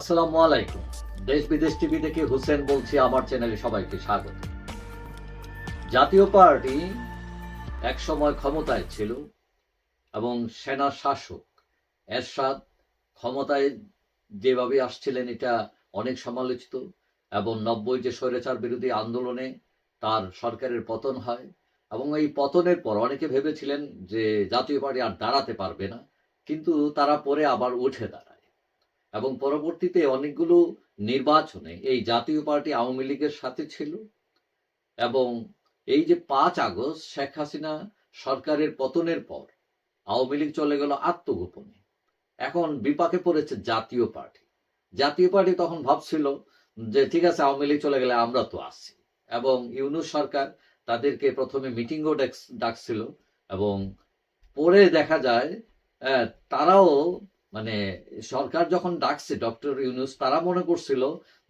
আসসালামু আলাইকুম। দেশ বিদেশ টিভি থেকে হুসেন বলছি। আমার চ্যানেলে সবাইকে স্বাগত। জাতীয় পার্টি একসময় ক্ষমতায় ছিল এবং সেনা শাসক এরশাদ ক্ষমতায় যেভাবে আসছিলেন এটা অনেক সমালোচিত, এবং 90 যে স্বৈরাচার বিরোধী আন্দোলনে তার সরকারের পতন হয়, এবং এই পতনের পর অনেকে ভেবেছিলেন যে জাতীয় পার্টি আর দাঁড়াতে পারবে না, কিন্তু তারা পরে আবার উঠে দাঁড়ায় এবং পরবর্তীতে অনেকগুলো নির্বাচনে এই জাতীয় পার্টি আওয়ামী লীগের সাথে ছিল। এবং এই যে 5 আগস্ট শেখ হাসিনা সরকারের পতনের পর আওয়ামী লীগ চলে গেল আত্মগোপনে। এখন বিপাকে পড়েছে জাতীয় পার্টি। জাতীয় পার্টি তখন ভাবছিল যে ঠিক আছে, আওয়ামী লীগ চলে গেলে আমরা তো আছি, এবং ইউনূস সরকার তাদেরকে প্রথমে মিটিংও ডাকছিল, এবং পরে দেখা যায় তারাও মানে সরকার যখন ডাকছে ডক্টর ইউনূস, তারা মনে করছিল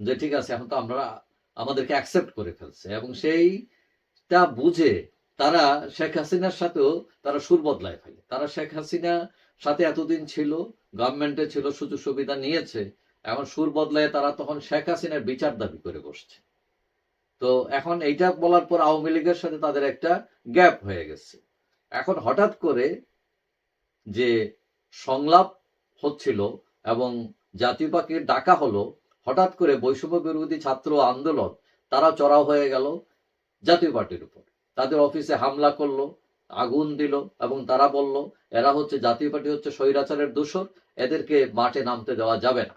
যে ঠিক আছে, এখন তো আমরা আমাদেরকে অ্যাকসেপ্ট করে ফেলছে, এবং সেইটা বুঝে তারা শেখ হাসিনার সাথেও তারা সুর বদলায় ফেলে। তারা শেখ হাসিনা সাথে এতদিন ছিল, গভর্নমেন্টে ছিল, সুযোগ সুবিধা নিয়েছে, এখন সুর বদলায় তারা তখন শেখ হাসিনার বিচার দাবি করে বসছে। তো এখন এইটা বলার পর আওয়ামী লীগের সাথে তাদের একটা গ্যাপ হয়ে গেছে। এখন হঠাৎ করে যে সংলাপ হচ্ছিল এবং জাতীয় পার্টিকে ডাকা হলো, হঠাৎ করে বৈষম্য বিরোধী ছাত্র আন্দোলন তারা চড়াও হয়ে গেল জাতীয় পার্টির উপর। তাদের অফিসে হামলা করলো, আগুন দিল, এবং তারা বলল এরা হচ্ছে জাতীয় পার্টি হচ্ছে স্বৈরাচারের দোসর, এদেরকে মাঠে নামতে দেওয়া যাবে না।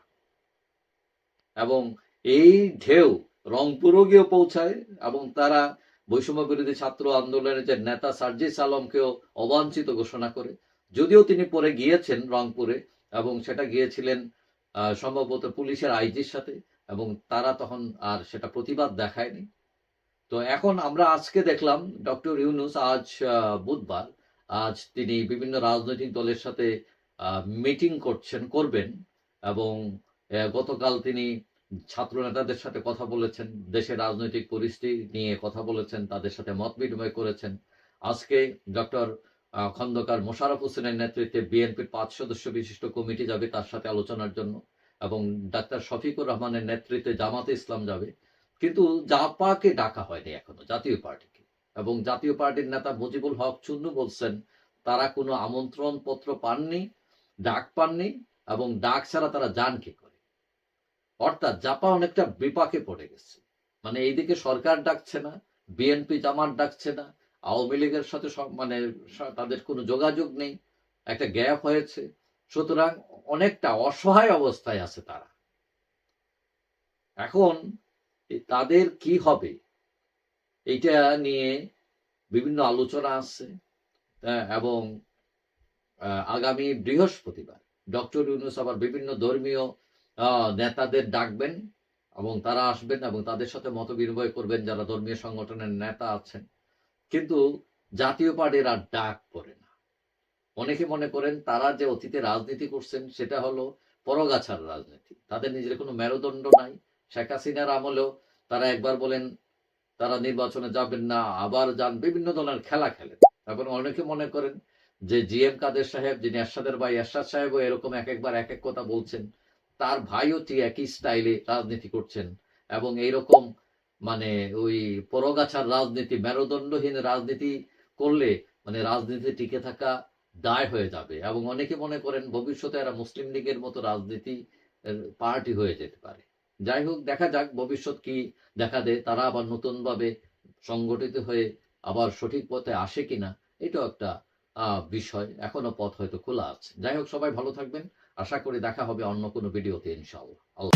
এবং এই ঢেউ রংপুরও গিয়ে পৌঁছায়, এবং তারা বৈষম্য বিরোধী ছাত্র আন্দোলনের যে নেতা সার্জিস আলমকেও অবাঞ্ছিত ঘোষণা করে, যদিও তিনি পরে গিয়েছেন রংপুরে, এবং সেটা গিয়েছিলেন সম্ভবত পুলিশের আইজির সাথে, এবং তারা তখন আর সেটা প্রতিবাদ দেখায়নি। তো এখন আমরা আজকে দেখলাম ডক্টর ইউনূস আজ বুধবার, আজ তিনি বিভিন্ন রাজনৈতিক দলের সাথে মিটিং করবেন, এবং গতকাল তিনি ছাত্র নেতাদের সাথে কথা বলেছেন, দেশের রাজনৈতিক পরিস্থিতি নিয়ে কথা বলেছেন, তাদের সাথে মত বিনিময় করেছেন। আজকে ডক্টর খন্দকার মোশাররফ হোসেনের নেতৃত্বে বিএনপির 5 সদস্য বিশিষ্ট কমিটি যাবে তার সাথে আলোচনার জন্য, এবং ডাক্তার শফিকুর রহমানের নেতৃত্বে জামাতে ইসলাম যাবে। কিন্তু জাপাকে ডাকা হয়নি এখনো, জাতীয় পার্টিকে। এবং জাতীয় পার্টির নেতা মুজিবুল হক চুন্নু বলছেন তারা কোনো আমন্ত্রণ পত্র পাননি, ডাক পাননি, এবং ডাক ছাড়া তারা যান কি করে। অর্থাৎ জাপা অনেকটা বিপাকে পড়ে গেছে। মানে এইদিকে সরকার ডাকছে না, বিএনপি জামাত ডাকছে না, আওয়ামী লীগের সাথে মানে তাদের কোনো যোগাযোগ নেই, একটা গ্যাপ হয়েছে। সুতরাং অনেকটা অসহায় অবস্থায় আছে তারা। এখন তাদের কি হবে এইটা নিয়ে বিভিন্ন আলোচনা আছে, এবং আগামী বৃহস্পতিবার ডক্টর ইউনূস আবার বিভিন্ন ধর্মীয় নেতাদের ডাকবেন, এবং তারা আসবেন এবং তাদের সাথে মত বিনিময় করবেন যারা ধর্মীয় সংগঠনের নেতা আছেন। কিন্তু জাতীয় পার্টির আর ডাক পড়ে না। অনেকে মনে করেন তারা যে অতীতে রাজনীতি করছেন সেটা হলো পরগাছার রাজনীতি, তাদের নিজের কোনো মেরুদণ্ড নাই। শেখ হাসিনার আমলেও তারা একবার বলেন তারা নির্বাচনে যাবেন না, আবার যান, বিভিন্ন ধরনের খেলা খেলেন। তারপর অনেকে মনে করেন যে জিএম কাদের সাহেব, যিনি এরশাদের ভাই, এরশাদ সাহেবও এরকম এক একবার এক এক কথা বলছেন, তার ভাইও ঠিক একই স্টাইলে রাজনীতি করছেন, এবং এইরকম মানে ওই পরগাছার রাজনীতি, মেরুদণ্ডহীন রাজনীতি করলে মানে রাজনীতি টিকে থাকা দায় হয়ে যাবে। এবং অনেকে মনে করেন ভবিষ্যতে এরা মুসলিম লীগের মতো রাজনীতি পার্টি হয়ে যেতে পারে। যাই হোক, দেখা যাক ভবিষ্যৎ কি দেখা দেয়, তারা আবার নতুন ভাবে সংগঠিত হয়ে আবার সঠিক পথে আসে কিনা, এটাও একটা বিষয়। এখনো পথ হয়তো খোলা আছে। যাই হোক, সবাই ভালো থাকবেন। আশা করি দেখা হবে অন্য কোনো ভিডিওতে ইনশাআল্লাহ। আল্লাহ।